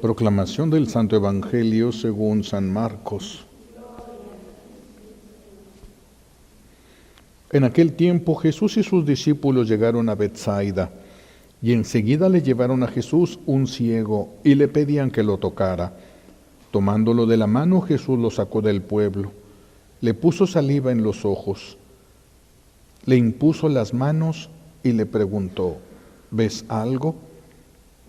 Proclamación del Santo Evangelio según San Marcos. En aquel tiempo Jesús y sus discípulos llegaron a Betsaida, y enseguida le llevaron a Jesús un ciego, y le pedían que lo tocara. Tomándolo de la mano, Jesús lo sacó del pueblo, le puso saliva en los ojos, le impuso las manos y le preguntó: ¿ves algo?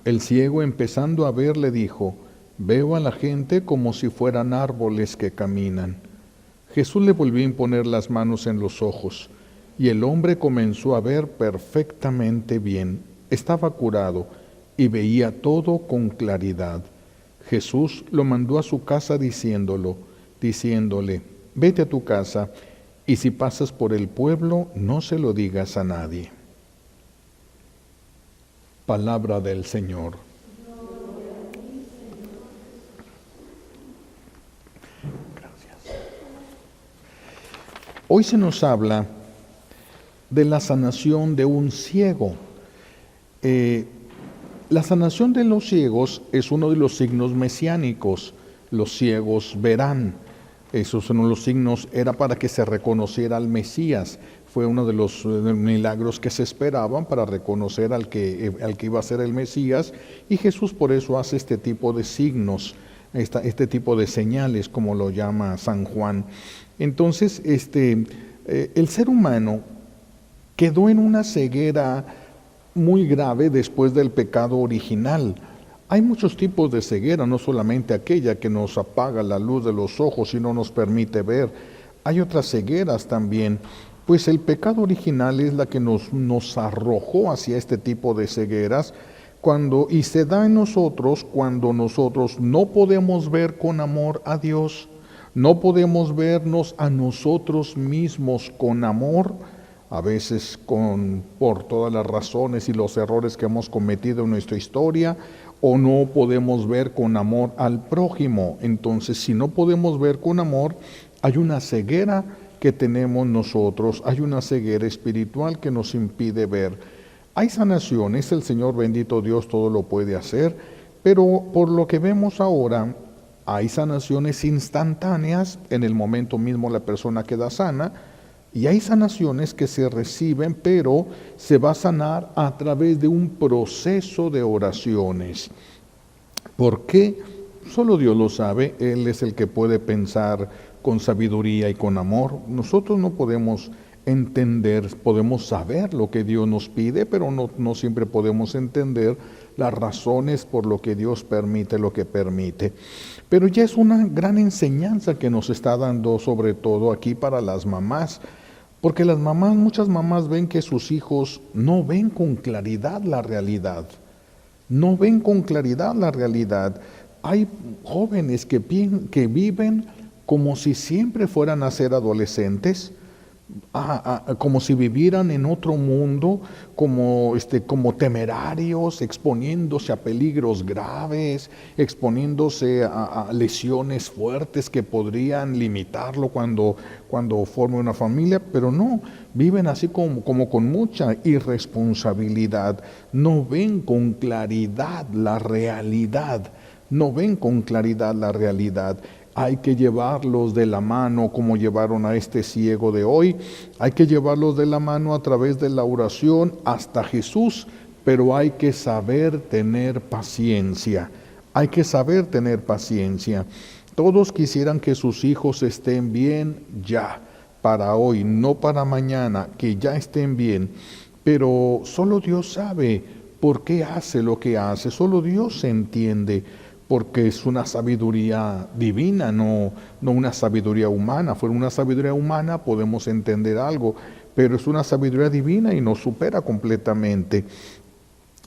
El ciego, empezando a ver, le dijo: veo a la gente como si fueran árboles que caminan. Jesús le volvió a imponer las manos en los ojos, y el hombre comenzó a ver perfectamente bien. Estaba curado y veía todo con claridad. Jesús lo mandó a su casa diciéndole: vete a tu casa, y si pasas por el pueblo, no se lo digas a nadie. Palabra del Señor. Gracias. Hoy se nos habla de la sanación de un ciego. La sanación de los ciegos es uno de los signos mesiánicos. Los ciegos verán. Esos son los signos, era para que se reconociera al Mesías. Fue uno de los milagros que se esperaban para reconocer al que iba a ser el Mesías, y Jesús por eso hace este tipo de signos, este tipo de señales, como lo llama San Juan. Entonces, el ser humano quedó en una ceguera muy grave después del pecado original. Hay muchos tipos de ceguera, no solamente aquella que nos apaga la luz de los ojos y no nos permite ver. Hay otras cegueras también, pues el pecado original es la que nos arrojó hacia este tipo de cegueras, y se da en nosotros cuando nosotros no podemos ver con amor a Dios, no podemos vernos a nosotros mismos con amor, a veces por todas las razones y los errores que hemos cometido en nuestra historia, o no podemos ver con amor al prójimo. Entonces, si no podemos ver con amor, hay una ceguera que tenemos nosotros, hay una ceguera espiritual que nos impide ver. Hay sanaciones, el Señor bendito Dios todo lo puede hacer, pero por lo que vemos ahora, hay sanaciones instantáneas, en el momento mismo la persona queda sana, y hay sanaciones que se reciben, pero se va a sanar a través de un proceso de oraciones. ¿Por qué? Solo Dios lo sabe, Él es el que puede pensar con sabiduría y con amor. Nosotros no podemos entender, podemos saber lo que Dios nos pide, pero no siempre podemos entender las razones por lo que Dios permite lo que permite. Pero ya es una gran enseñanza que nos está dando, sobre todo aquí para las mamás, porque muchas mamás ven que sus hijos no ven con claridad la realidad. No ven con claridad la realidad. Hay jóvenes que viven como si siempre fueran a ser adolescentes, como si vivieran en otro mundo, como temerarios, exponiéndose a peligros graves, exponiéndose a lesiones fuertes que podrían limitarlo cuando forme una familia, pero no, viven así como con mucha irresponsabilidad, no ven con claridad la realidad, no ven con claridad la realidad. Hay que llevarlos de la mano como llevaron a este ciego de hoy. Hay que llevarlos de la mano a través de la oración hasta Jesús, pero hay que saber tener paciencia. Hay que saber tener paciencia. Todos quisieran que sus hijos estén bien ya, para hoy, no para mañana, que ya estén bien. Pero solo Dios sabe por qué hace lo que hace. Solo Dios se entiende, porque es una sabiduría divina, no una sabiduría humana. Fuera una sabiduría humana podemos entender algo, pero es una sabiduría divina y nos supera completamente.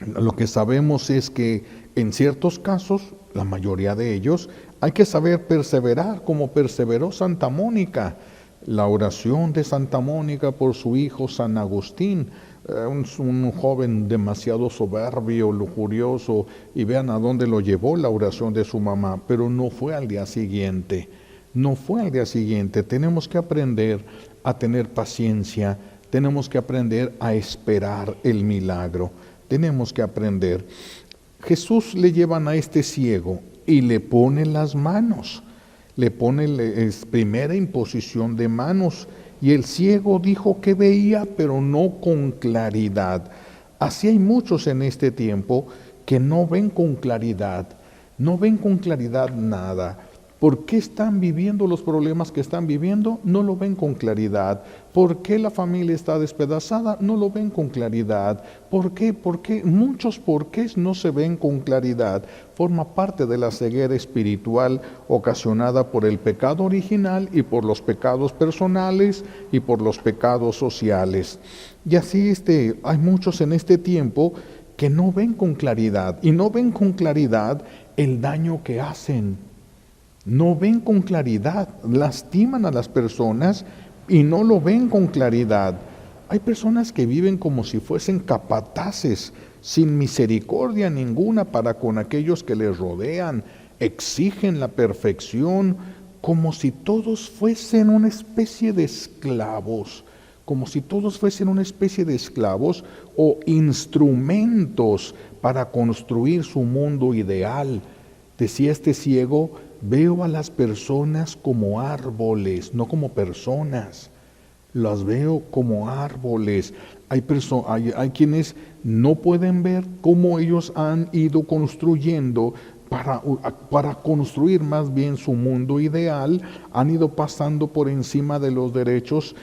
Lo que sabemos es que en ciertos casos, la mayoría de ellos, hay que saber perseverar, como perseveró Santa Mónica. La oración de Santa Mónica por su hijo San Agustín, un joven demasiado soberbio, lujurioso, y vean a dónde lo llevó la oración de su mamá, pero no fue al día siguiente, Tenemos que aprender a tener paciencia, tenemos que aprender a esperar el milagro, tenemos que aprender. Jesús le llevan a este ciego y le ponen las manos, le ponen primera imposición de manos, y el ciego dijo que veía, pero no con claridad. Así hay muchos en este tiempo que no ven con claridad, no ven con claridad nada. ¿Por qué están viviendo los problemas que están viviendo? No lo ven con claridad. ¿Por qué la familia está despedazada? No lo ven con claridad. ¿Por qué? Muchos porqués no se ven con claridad. Forma parte de la ceguera espiritual ocasionada por el pecado original y por los pecados personales y por los pecados sociales. Y así hay muchos en este tiempo que no ven con claridad, y no ven con claridad el daño que hacen. No ven con claridad, lastiman a las personas y no lo ven con claridad. Hay personas que viven como si fuesen capataces, sin misericordia ninguna para con aquellos que les rodean, exigen la perfección, como si todos fuesen una especie de esclavos, o instrumentos para construir su mundo ideal. Decía este ciego: veo a las personas como árboles, no como personas. Las veo como árboles. Hay quienes no pueden ver cómo ellos han ido construyendo para construir más bien su mundo ideal. Han ido pasando por encima de los derechos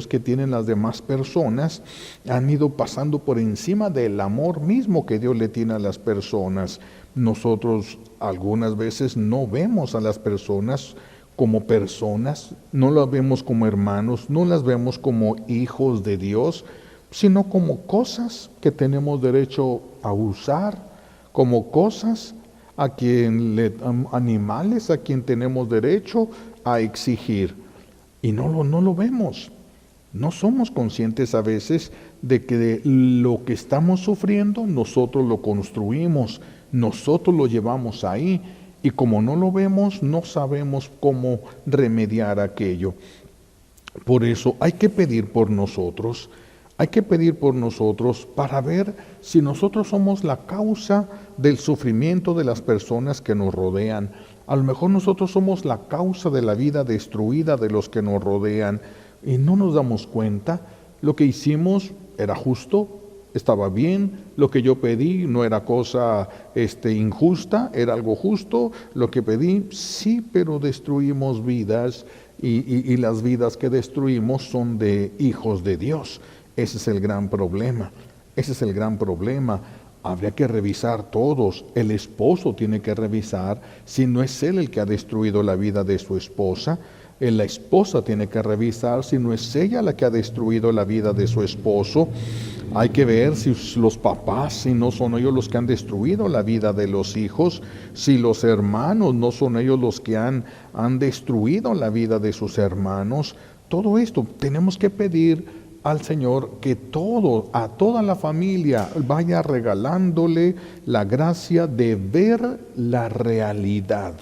que tienen las demás personas. Han ido pasando por encima del amor mismo que Dios le tiene a las personas. Nosotros algunas veces no vemos a las personas como personas, no las vemos como hermanos, no las vemos como hijos de Dios, sino como cosas que tenemos derecho a usar, como cosas animales a quien tenemos derecho a exigir. Y no lo vemos. No somos conscientes a veces de que lo que estamos sufriendo nosotros lo construimos, nosotros lo llevamos ahí, y como no lo vemos, no sabemos cómo remediar aquello. Por eso hay que pedir por nosotros para ver si nosotros somos la causa del sufrimiento de las personas que nos rodean. A lo mejor nosotros somos la causa de la vida destruida de los que nos rodean y no nos damos cuenta. Lo que hicimos era justo, estaba bien, lo que yo pedí no era cosa injusta, era algo justo, lo que pedí, sí, pero destruimos vidas y las vidas que destruimos son de hijos de Dios. Ese es el gran problema, Habría que revisar todos. El esposo tiene que revisar si no es él el que ha destruido la vida de su esposa. La esposa tiene que revisar si no es ella la que ha destruido la vida de su esposo. Hay que ver si los papás, si no son ellos los que han destruido la vida de los hijos, si los hermanos no son ellos los que han destruido la vida de sus hermanos. Todo esto tenemos que pedir al Señor que a toda la familia vaya regalándole la gracia de ver la realidad.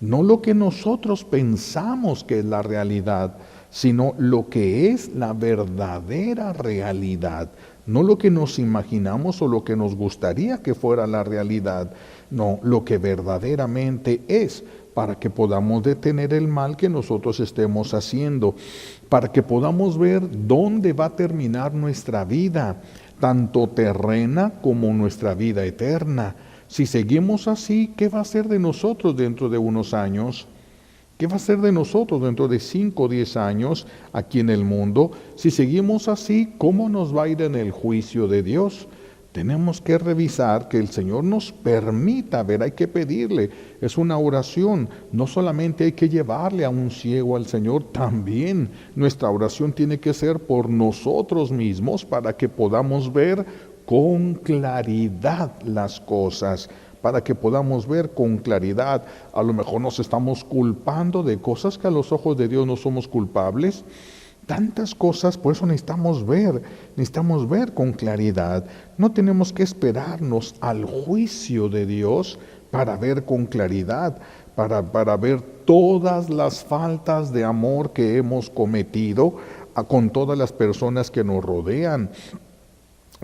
No lo que nosotros pensamos que es la realidad, sino lo que es la verdadera realidad. No lo que nos imaginamos o lo que nos gustaría que fuera la realidad. No, lo que verdaderamente es, para que podamos detener el mal que nosotros estemos haciendo, para que podamos ver dónde va a terminar nuestra vida, tanto terrena como nuestra vida eterna. Si seguimos así, ¿qué va a ser de nosotros dentro de unos años? ¿Qué va a ser de nosotros dentro de 5 o 10 años aquí en el mundo? Si seguimos así, ¿cómo nos va a ir en el juicio de Dios? Tenemos que revisar que el Señor nos permita ver, hay que pedirle, es una oración, no solamente hay que llevarle a un ciego al Señor, también nuestra oración tiene que ser por nosotros mismos para que podamos ver con claridad las cosas, para que podamos ver con claridad. A lo mejor nos estamos culpando de cosas que a los ojos de Dios no somos culpables. Tantas cosas, por eso necesitamos ver con claridad. No tenemos que esperarnos al juicio de Dios para ver con claridad, para ver todas las faltas de amor que hemos cometido con todas las personas que nos rodean.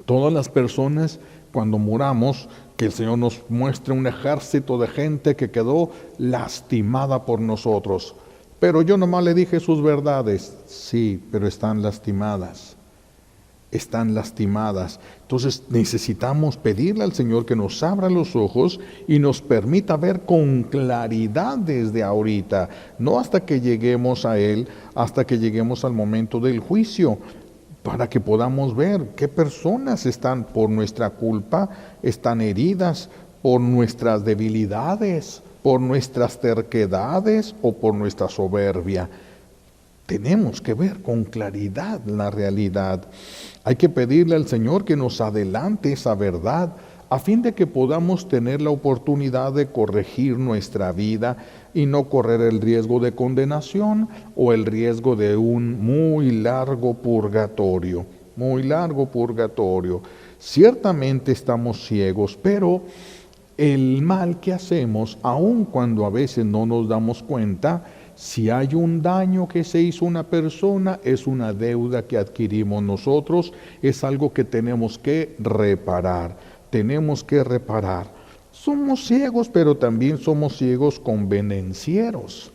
Todas las personas, cuando muramos, que el Señor nos muestre un ejército de gente que quedó lastimada por nosotros. Pero yo nomás le dije sus verdades. Sí, pero están lastimadas. Están lastimadas. Entonces necesitamos pedirle al Señor que nos abra los ojos y nos permita ver con claridad desde ahorita, no hasta que lleguemos a Él, hasta que lleguemos al momento del juicio, para que podamos ver qué personas están por nuestra culpa, están heridas por nuestras debilidades, por nuestras terquedades o por nuestra soberbia. Tenemos que ver con claridad la realidad. Hay que pedirle al Señor que nos adelante esa verdad a fin de que podamos tener la oportunidad de corregir nuestra vida y no correr el riesgo de condenación o el riesgo de un muy largo purgatorio. Muy largo purgatorio. Ciertamente estamos ciegos, pero el mal que hacemos, aun cuando a veces no nos damos cuenta, si hay un daño que se hizo a una persona, es una deuda que adquirimos nosotros, es algo que tenemos que reparar. Tenemos que reparar. Somos ciegos, pero también somos ciegos convenencieros,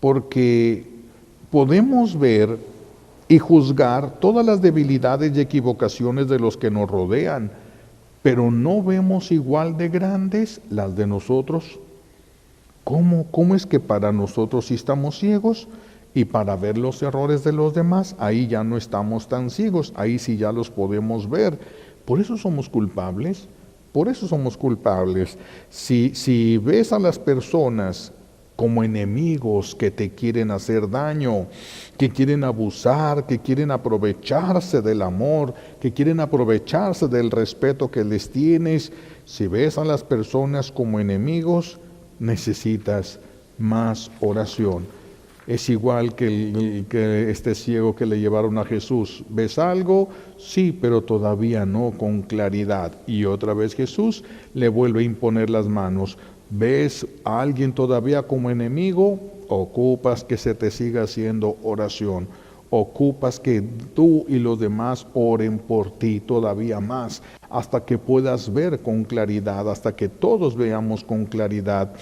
porque podemos ver y juzgar todas las debilidades y equivocaciones de los que nos rodean, pero no vemos igual de grandes las de nosotros. ¿Cómo es que para nosotros sí estamos ciegos y para ver los errores de los demás, ahí ya no estamos tan ciegos, ahí sí ya los podemos ver? Por eso somos culpables, por eso somos culpables. Si ves a las personas como enemigos que te quieren hacer daño, que quieren abusar, que quieren aprovecharse del amor, que quieren aprovecharse del respeto que les tienes, si ves a las personas como enemigos, necesitas más oración. Es igual que este ciego que le llevaron a Jesús. ¿Ves algo? Sí, pero todavía no con claridad. Y otra vez Jesús le vuelve a imponer las manos. ¿Ves a alguien todavía como enemigo? Ocupas que se te siga haciendo oración. Ocupas que tú y los demás oren por ti todavía más, hasta que puedas ver con claridad, hasta que todos veamos con claridad.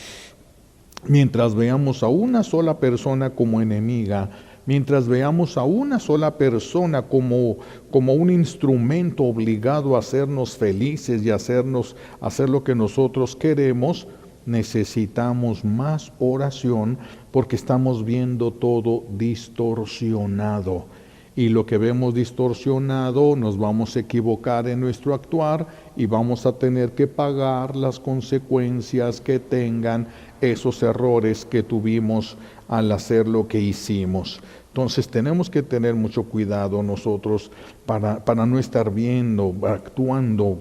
Mientras veamos a una sola persona como enemiga, mientras veamos a una sola persona como un instrumento obligado a hacernos felices y hacer lo que nosotros queremos, necesitamos más oración porque estamos viendo todo distorsionado. Y lo que vemos distorsionado, nos vamos a equivocar en nuestro actuar y vamos a tener que pagar las consecuencias que tengan esos errores que tuvimos al hacer lo que hicimos. Entonces tenemos que tener mucho cuidado nosotros para no estar viendo, actuando,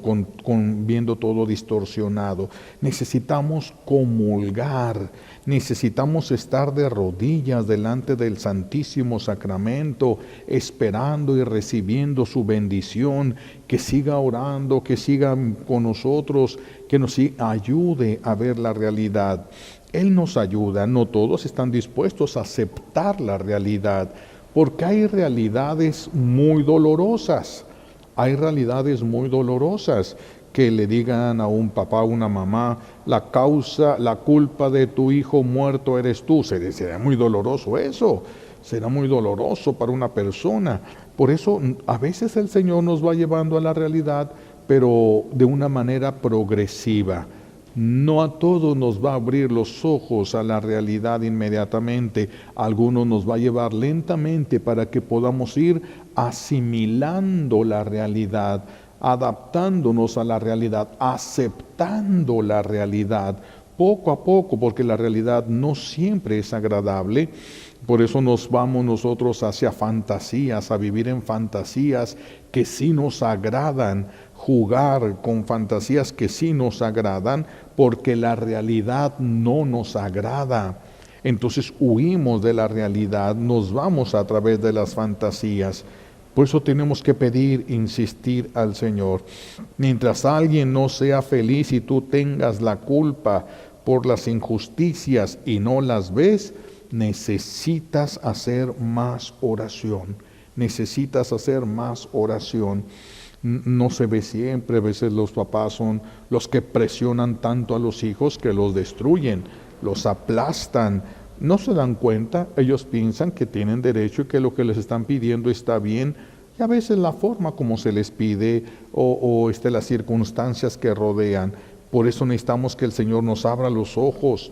viendo todo distorsionado. Necesitamos comulgar, necesitamos estar de rodillas delante del Santísimo Sacramento, esperando y recibiendo su bendición, que siga orando, que siga con nosotros, que nos ayude a ver la realidad. Él nos ayuda, no todos están dispuestos a aceptar la realidad, porque hay realidades muy dolorosas. Hay realidades muy dolorosas que le digan a un papá, a una mamá, la culpa de tu hijo muerto eres tú. Será muy doloroso eso, será muy doloroso para una persona. Por eso a veces el Señor nos va llevando a la realidad, pero de una manera progresiva. No a todos nos va a abrir los ojos a la realidad inmediatamente, a algunos nos va a llevar lentamente para que podamos ir asimilando la realidad, adaptándonos a la realidad, aceptando la realidad, poco a poco, porque la realidad no siempre es agradable. Por eso nos vamos nosotros hacia fantasías, a vivir en fantasías que sí nos agradan, jugar con fantasías que sí nos agradan, porque la realidad no nos agrada. Entonces huimos de la realidad, nos vamos a través de las fantasías. Por eso tenemos que pedir, insistir al Señor. Mientras alguien no sea feliz y tú tengas la culpa por las injusticias y no las ves, necesitas hacer más oración. Necesitas hacer más oración. No se ve siempre, a veces los papás son los que presionan tanto a los hijos que los destruyen, los aplastan. No se dan cuenta, ellos piensan que tienen derecho y que lo que les están pidiendo está bien, y a veces la forma como se les pide o las circunstancias que rodean. Por eso necesitamos que el Señor nos abra los ojos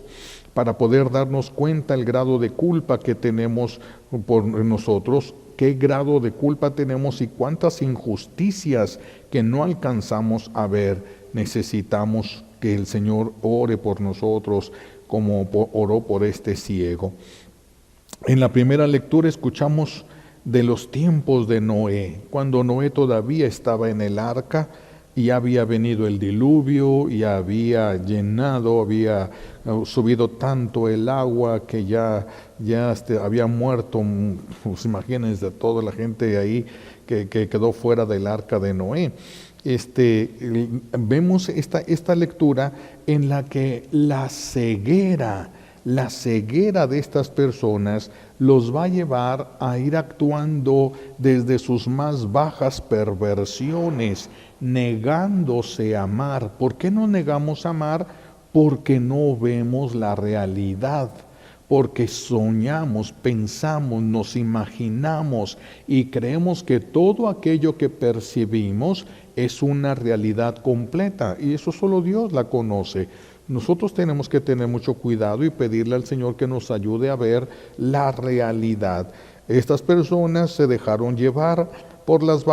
para poder darnos cuenta el grado de culpa que tenemos por nosotros, qué grado de culpa tenemos y cuántas injusticias que no alcanzamos a ver. Necesitamos que el Señor ore por nosotros como oró por este ciego. En la primera lectura escuchamos de los tiempos de Noé, cuando Noé todavía estaba en el arca y había venido el diluvio y había llenado, había subido tanto el agua que ya había muerto, pues imagínense toda la gente ahí que quedó fuera del arca de Noé. Vemos esta lectura en la que la ceguera de estas personas los va a llevar a ir actuando desde sus más bajas perversiones, negándose a amar. ¿Por qué no negamos a amar? Porque no vemos la realidad, porque soñamos, pensamos, nos imaginamos y creemos que todo aquello que percibimos es una realidad completa, y eso solo Dios la conoce. Nosotros tenemos que tener mucho cuidado y pedirle al Señor que nos ayude a ver la realidad. Estas personas se dejaron llevar por las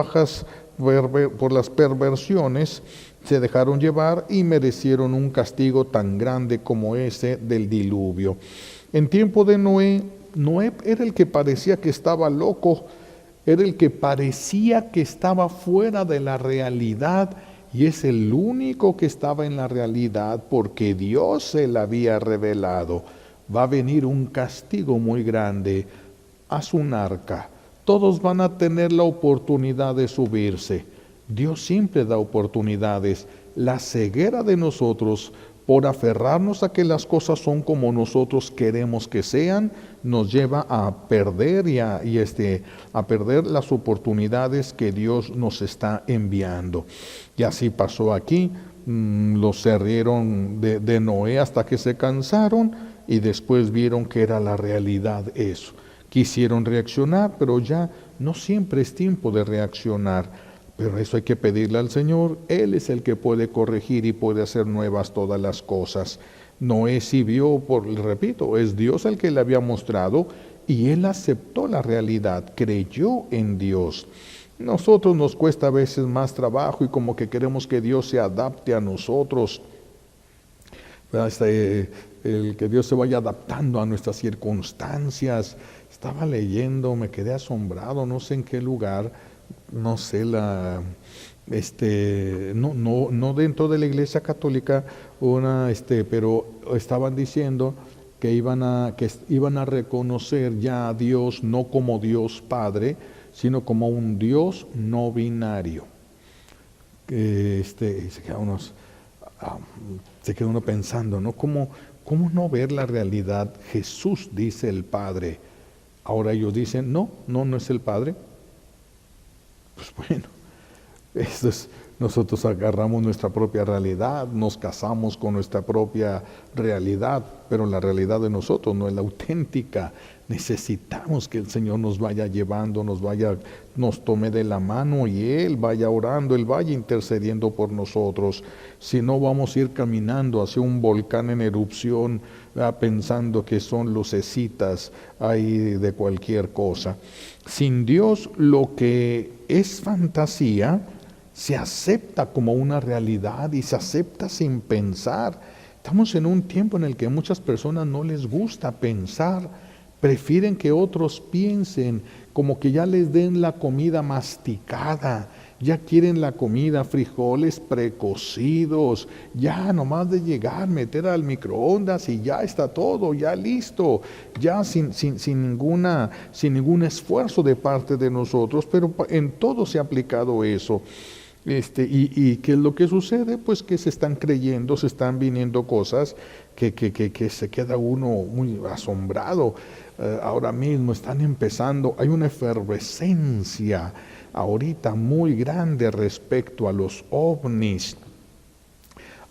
por las perversiones, se dejaron llevar y merecieron un castigo tan grande como ese del diluvio. En tiempo de Noé, Noé era el que parecía que estaba loco, era el que parecía que estaba fuera de la realidad, y es el único que estaba en la realidad porque Dios se la había revelado. Va a venir un castigo muy grande. Haz un arca. Todos van a tener la oportunidad de subirse. Dios siempre da oportunidades. La ceguera de nosotros por aferrarnos a que las cosas son como nosotros queremos que sean, nos lleva a perder a perder las oportunidades que Dios nos está enviando. Y así pasó aquí. Los se rieron de Noé hasta que se cansaron y después vieron que era la realidad eso. Quisieron reaccionar, pero ya no siempre es tiempo de reaccionar. Pero eso hay que pedirle al Señor. Él es el que puede corregir y puede hacer nuevas todas las cosas. Noé sí vio, repito, es Dios el que le había mostrado y él aceptó la realidad, creyó en Dios. Nosotros nos cuesta a veces más trabajo y como que queremos que Dios se adapte a nosotros. El que Dios se vaya adaptando a nuestras circunstancias. Estaba leyendo, me quedé asombrado, no sé en qué lugar, no sé, no dentro de la Iglesia Católica, pero estaban diciendo que iban a reconocer ya a Dios no como Dios Padre, sino como un Dios no binario. Se queda uno pensando, ¿no? ¿Cómo no ver la realidad? Jesús dice el Padre. Ahora ellos dicen, no es el Padre. Pues bueno, nosotros agarramos nuestra propia realidad, nos casamos con nuestra propia realidad, pero la realidad de nosotros no es la auténtica. Necesitamos que el Señor nos vaya llevando, nos tome de la mano y Él vaya orando, Él vaya intercediendo por nosotros. Si no, vamos a ir caminando hacia un volcán en erupción, pensando que son lucecitas ahí de cualquier cosa. Sin Dios, lo que es fantasía se acepta como una realidad y se acepta sin pensar. Estamos en un tiempo en el que a muchas personas no les gusta pensar, prefieren que otros piensen, como que ya les den la comida masticada, ya quieren la comida, frijoles precocidos, ya nomás de llegar, meter al microondas y ya está todo, ya listo, ya sin ningún esfuerzo de parte de nosotros, pero en todo se ha aplicado eso. ¿Y qué es lo que sucede? Pues que se están creyendo, se están viniendo cosas que se queda uno muy asombrado. Ahora mismo están empezando, hay una efervescencia ahorita muy grande respecto a los ovnis.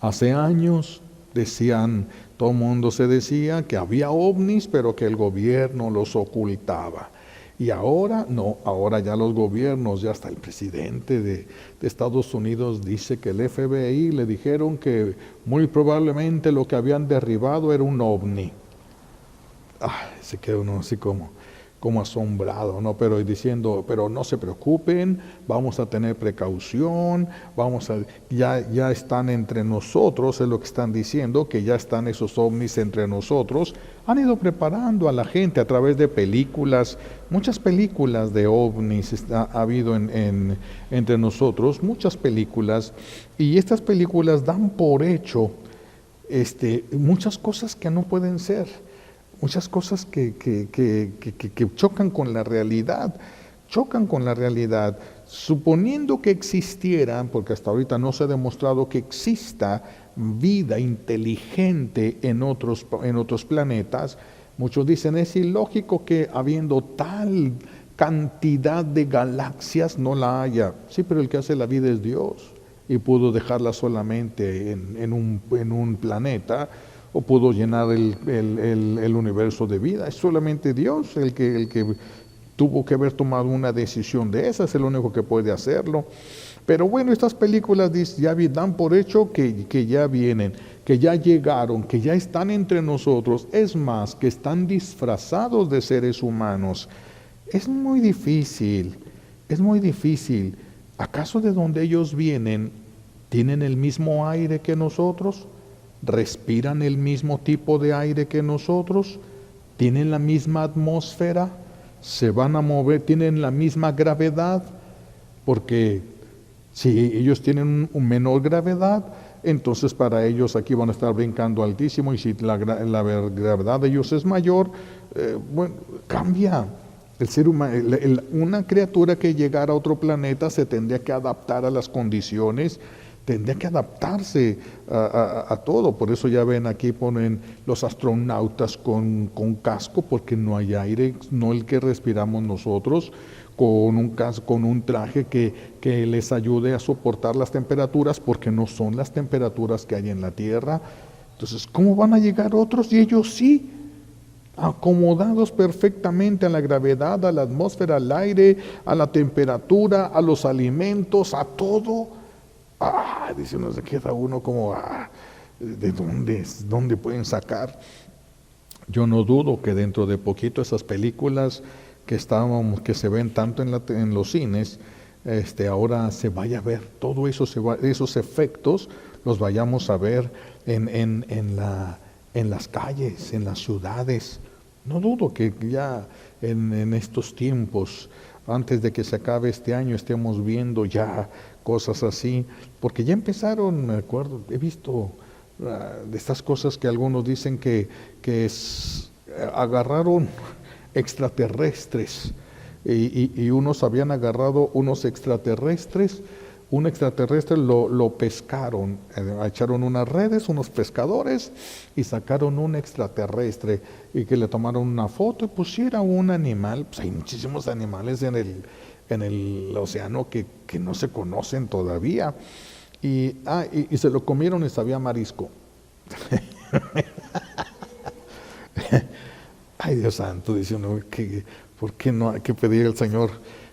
Hace años decían, todo el mundo se decía que había ovnis, pero que el gobierno los ocultaba. Y ahora no, ahora ya los gobiernos, ya hasta el presidente de Estados Unidos dice que el FBI le dijeron que muy probablemente lo que habían derribado era un ovni. Se queda uno así como asombrado, ¿no? Pero diciendo, pero no se preocupen, vamos a tener precaución, ya están entre nosotros, es lo que están diciendo, que ya están esos ovnis entre nosotros. Han ido preparando a la gente a través de películas, muchas películas de ovnis ha habido entre nosotros, muchas películas, y estas películas dan por hecho muchas cosas que no pueden ser. Muchas cosas que chocan con la realidad, suponiendo que existieran, porque hasta ahorita no se ha demostrado que exista vida inteligente en otros planetas. Muchos dicen, es ilógico que habiendo tal cantidad de galaxias no la haya. Sí, pero el que hace la vida es Dios, y pudo dejarla solamente en un planeta, o pudo llenar el universo de vida. Es solamente Dios el que tuvo que haber tomado una decisión de esa, es el único que puede hacerlo. Pero bueno, estas películas ya dan por hecho que ya vienen, que ya llegaron, que ya están entre nosotros, es más, que están disfrazados de seres humanos. Es muy difícil. ¿Acaso de donde ellos vienen tienen el mismo aire que nosotros? ¿Respiran el mismo tipo de aire que nosotros? ¿Tienen la misma atmósfera? ¿Se van a mover? ¿Tienen la misma gravedad? Porque si ellos tienen un menor gravedad, entonces para ellos aquí van a estar brincando altísimo, y si la gravedad de ellos es mayor, cambia. El ser humano, una criatura que llegara a otro planeta se tendría que adaptar a las condiciones, tendría que adaptarse a todo. Por eso ya ven, aquí ponen los astronautas con casco, porque no hay aire, no el que respiramos nosotros, con un casco, con un traje que les ayude a soportar las temperaturas, porque no son las temperaturas que hay en la Tierra. Entonces, ¿cómo van a llegar otros? Y ellos sí, acomodados perfectamente a la gravedad, a la atmósfera, al aire, a la temperatura, a los alimentos, a todo. Dice uno, se queda uno como, ¿de dónde pueden sacar? Yo no dudo que dentro de poquito esas películas que se ven tanto en los cines, ahora se vaya a ver todo eso, esos efectos los vayamos a ver en las calles, en las ciudades. No dudo que ya en estos tiempos, antes de que se acabe este año, estemos viendo ya cosas así, porque ya empezaron, me acuerdo, he visto de estas cosas que algunos dicen que agarraron extraterrestres, y unos habían agarrado unos extraterrestres, un extraterrestre lo pescaron, echaron unas redes, unos pescadores, y sacaron un extraterrestre, y que le tomaron una foto y pusiera un animal. Pues hay muchísimos animales en el océano que no se conocen todavía, y se lo comieron y sabía marisco. Ay, Dios santo, dice uno, ¿por qué no hay que pedir al Señor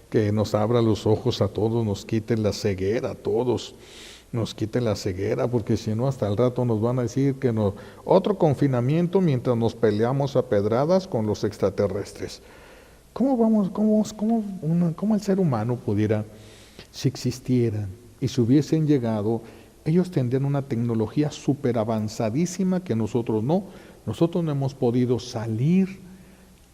que nos abra los ojos a todos, nos quite la ceguera a todos, nos quite la ceguera, porque si no, hasta el rato nos van a decir que otro confinamiento mientras nos peleamos a pedradas con los extraterrestres? ¿Cómo el ser humano pudiera, si existieran y si hubiesen llegado, ellos tendrían una tecnología súper avanzadísima que nosotros no hemos podido salir?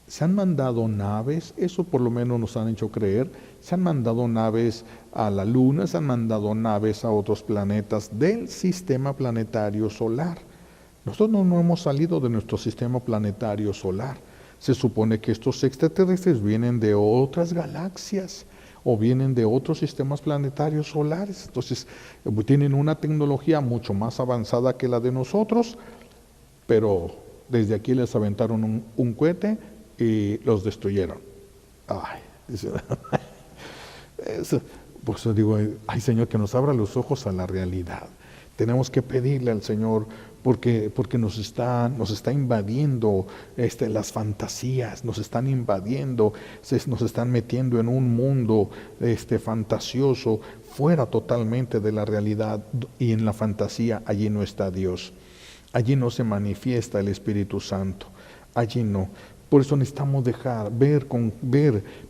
Se han mandado naves, eso por lo menos nos han hecho creer, se han mandado naves a la Luna, se han mandado naves a otros planetas del sistema planetario solar. Nosotros no hemos salido de nuestro sistema planetario solar. Se supone que estos extraterrestres vienen de otras galaxias o vienen de otros sistemas planetarios solares. Entonces, tienen una tecnología mucho más avanzada que la de nosotros, pero desde aquí les aventaron un cohete y los destruyeron. es. Por eso digo, ay Señor, que nos abra los ojos a la realidad. Tenemos que pedirle al Señor porque nos está invadiendo las fantasías, nos están invadiendo, nos están metiendo en un mundo fantasioso, fuera totalmente de la realidad, y en la fantasía allí no está Dios. Allí no se manifiesta el Espíritu Santo, allí no. Por eso necesitamos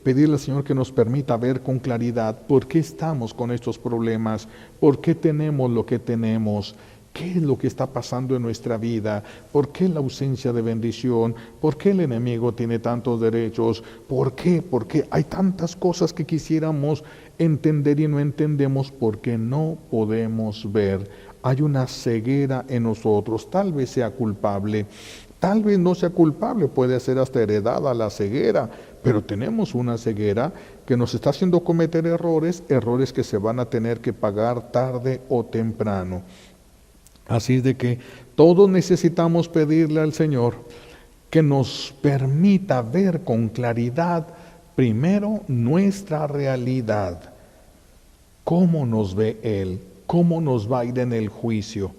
pedirle al Señor que nos permita ver con claridad por qué estamos con estos problemas, por qué tenemos lo que tenemos, qué es lo que está pasando en nuestra vida, por qué la ausencia de bendición, por qué el enemigo tiene tantos derechos, por qué hay tantas cosas que quisiéramos entender y no entendemos porque no podemos ver. Hay una ceguera en nosotros, tal vez sea culpable. Tal vez no sea culpable, puede ser hasta heredada la ceguera, pero tenemos una ceguera que nos está haciendo cometer errores que se van a tener que pagar tarde o temprano. Así es de que todos necesitamos pedirle al Señor que nos permita ver con claridad primero nuestra realidad, cómo nos ve Él, cómo nos va a ir en el juicio,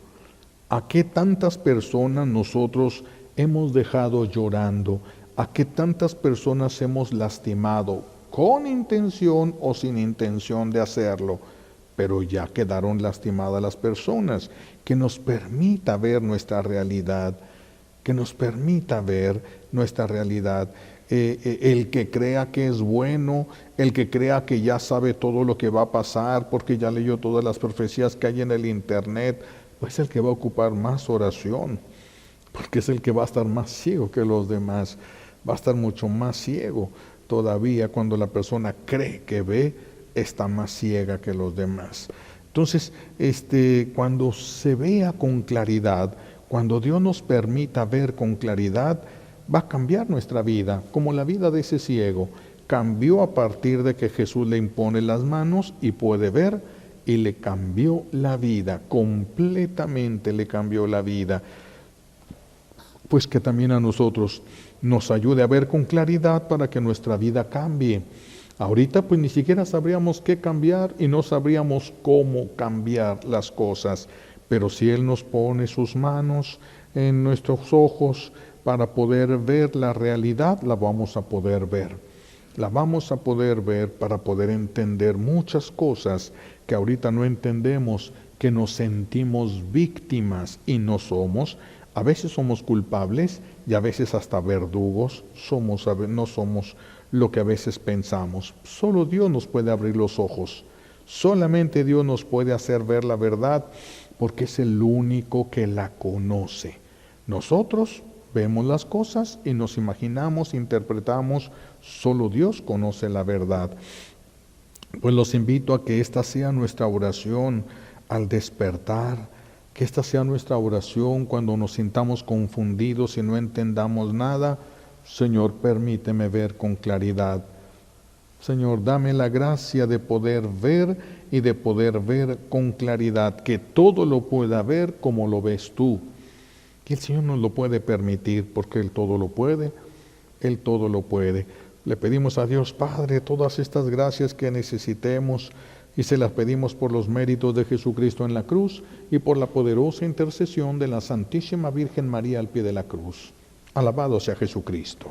a qué tantas personas nosotros hemos dejado llorando, a qué tantas personas hemos lastimado, con intención o sin intención de hacerlo, pero ya quedaron lastimadas las personas. Que nos permita ver nuestra realidad, que nos permita ver nuestra realidad. El que crea que es bueno, el que crea que ya sabe todo lo que va a pasar, porque ya leyó todas las profecías que hay en el internet, pues es el que va a ocupar más oración, porque es el que va a estar más ciego que los demás, va a estar mucho más ciego todavía. Cuando la persona cree que ve, está más ciega que los demás. Entonces, cuando se vea con claridad, cuando Dios nos permita ver con claridad, va a cambiar nuestra vida, como la vida de ese ciego. Cambió a partir de que Jesús le impone las manos y puede ver, y le cambió la vida, completamente le cambió la vida. Pues que también a nosotros nos ayude a ver con claridad para que nuestra vida cambie. Ahorita pues ni siquiera sabríamos qué cambiar y no sabríamos cómo cambiar las cosas, pero si Él nos pone sus manos en nuestros ojos para poder ver la realidad, la vamos a poder ver. La vamos a poder ver para poder entender muchas cosas que ahorita no entendemos, que nos sentimos víctimas y no somos. A veces somos culpables y a veces hasta verdugos, no somos lo que a veces pensamos. Solo Dios nos puede abrir los ojos, solamente Dios nos puede hacer ver la verdad, porque es el único que la conoce. Nosotros vemos las cosas y nos imaginamos, interpretamos, solo Dios conoce la verdad. Pues los invito a que esta sea nuestra oración al despertar, que esta sea nuestra oración cuando nos sintamos confundidos y no entendamos nada. Señor, permíteme ver con claridad. Señor, dame la gracia de poder ver y de poder ver con claridad, que todo lo pueda ver como lo ves tú. Y el Señor nos lo puede permitir porque Él todo lo puede, Él todo lo puede. Le pedimos a Dios Padre todas estas gracias que necesitemos y se las pedimos por los méritos de Jesucristo en la cruz y por la poderosa intercesión de la Santísima Virgen María al pie de la cruz. Alabado sea Jesucristo.